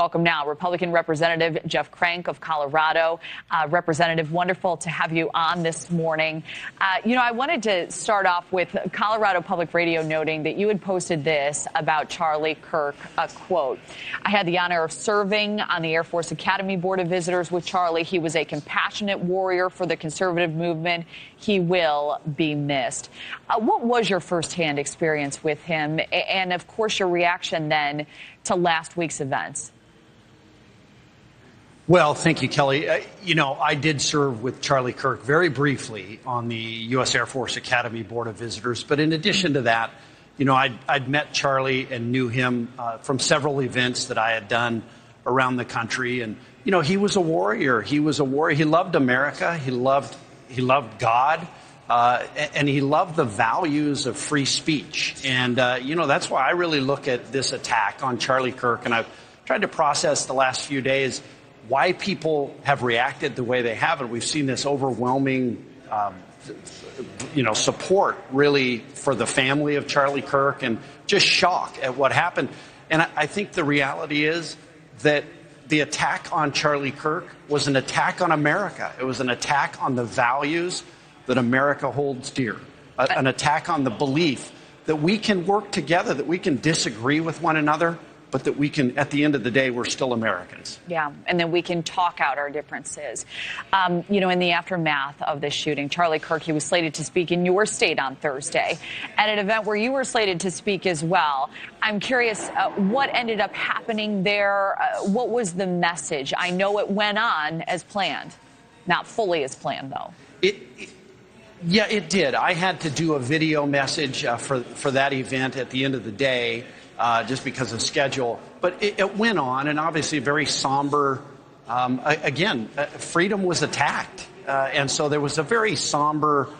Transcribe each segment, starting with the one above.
Welcome now, Republican Representative Jeff Crank of Colorado. Representative, wonderful to have you on this morning. I wanted to start off with Colorado Public Radio noting that you had posted this about Charlie Kirk, a quote. I had the honor of serving on the Air Force Academy Board of Visitors with Charlie. He was a compassionate warrior for the conservative movement. He will be missed. What was your firsthand experience with him? And, of course, your reaction then to last week's events? Well, thank you, Kelly. I did serve with Charlie Kirk very briefly on the U.S. Air Force Academy Board of Visitors. But in addition to that, I'd met Charlie and knew him from several events that I had done around the country. And, he was a warrior. He was a warrior. He loved America. He loved God. And he loved the values of free speech. And, that's why I really look at this attack on Charlie Kirk. And I've tried to process the last few days why people have reacted the way they have. And we've seen this overwhelming, support really for the family of Charlie Kirk and just shock at what happened. And I think the reality is that the attack on Charlie Kirk was an attack on America. It was an attack on the values that America holds dear, an attack on the belief that we can work together, that we can disagree with one another, but that we can, at the end of the day, we're still Americans. Yeah, and then we can talk out our differences. In the aftermath of this shooting, Charlie Kirk, he was slated to speak in your state on Thursday at an event where you were slated to speak as well. I'm curious, what ended up happening there? What was the message? I know it went on as planned. Not fully as planned, though. Yeah, it did. I had to do a video message for that event at the end of the day. Just because of schedule. But it went on, and obviously very somber. Freedom was attacked. And so there was a very somber,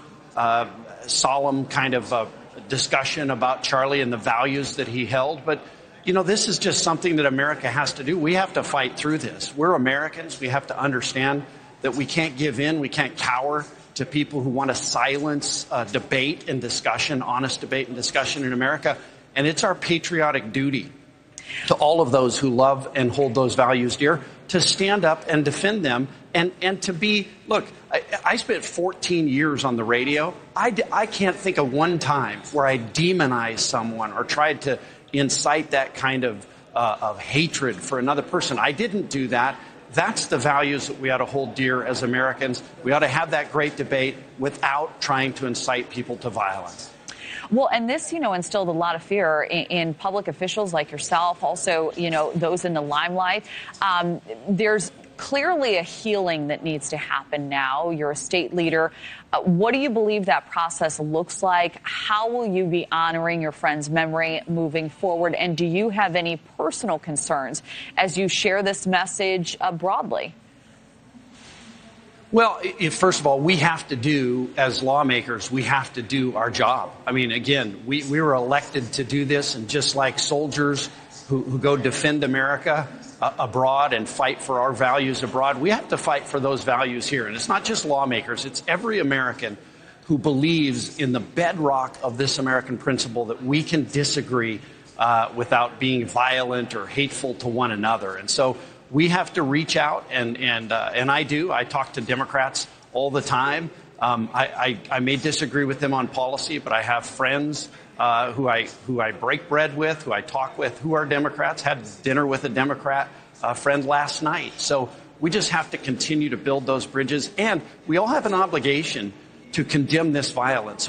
solemn kind of discussion about Charlie and the values that he held. But, this is just something that America has to do. We have to fight through this. We're Americans. We have to understand that we can't give in. We can't cower to people who want to silence debate and discussion, honest debate and discussion in America. And it's our patriotic duty to all of those who love and hold those values dear to stand up and defend them and to be, look, I spent 14 years on the radio. I can't think of one time where I demonized someone or tried to incite that kind of hatred for another person. I didn't do that. That's the values that we ought to hold dear as Americans. We ought to have that great debate without trying to incite people to violence. Well, and this, instilled a lot of fear in public officials like yourself, also, those in the limelight. There's clearly a healing that needs to happen now. You're a state leader. What do you believe that process looks like? How will you be honoring your friend's memory moving forward? And do you have any personal concerns as you share this message broadly? Well, first of all, we have to do, as lawmakers, we have to do our job. I mean, again, we were elected to do this, and just like soldiers who go defend America abroad and fight for our values abroad, we have to fight for those values here. And it's not just lawmakers, it's every American who believes in the bedrock of this American principle that we can disagree without being violent or hateful to one another. And so we have to reach out, and I do. I talk to Democrats all the time. I may disagree with them on policy, but I have friends who I break bread with, who I talk with, who are Democrats. Had dinner with a Democrat friend last night. So we just have to continue to build those bridges, and we all have an obligation to condemn this violence.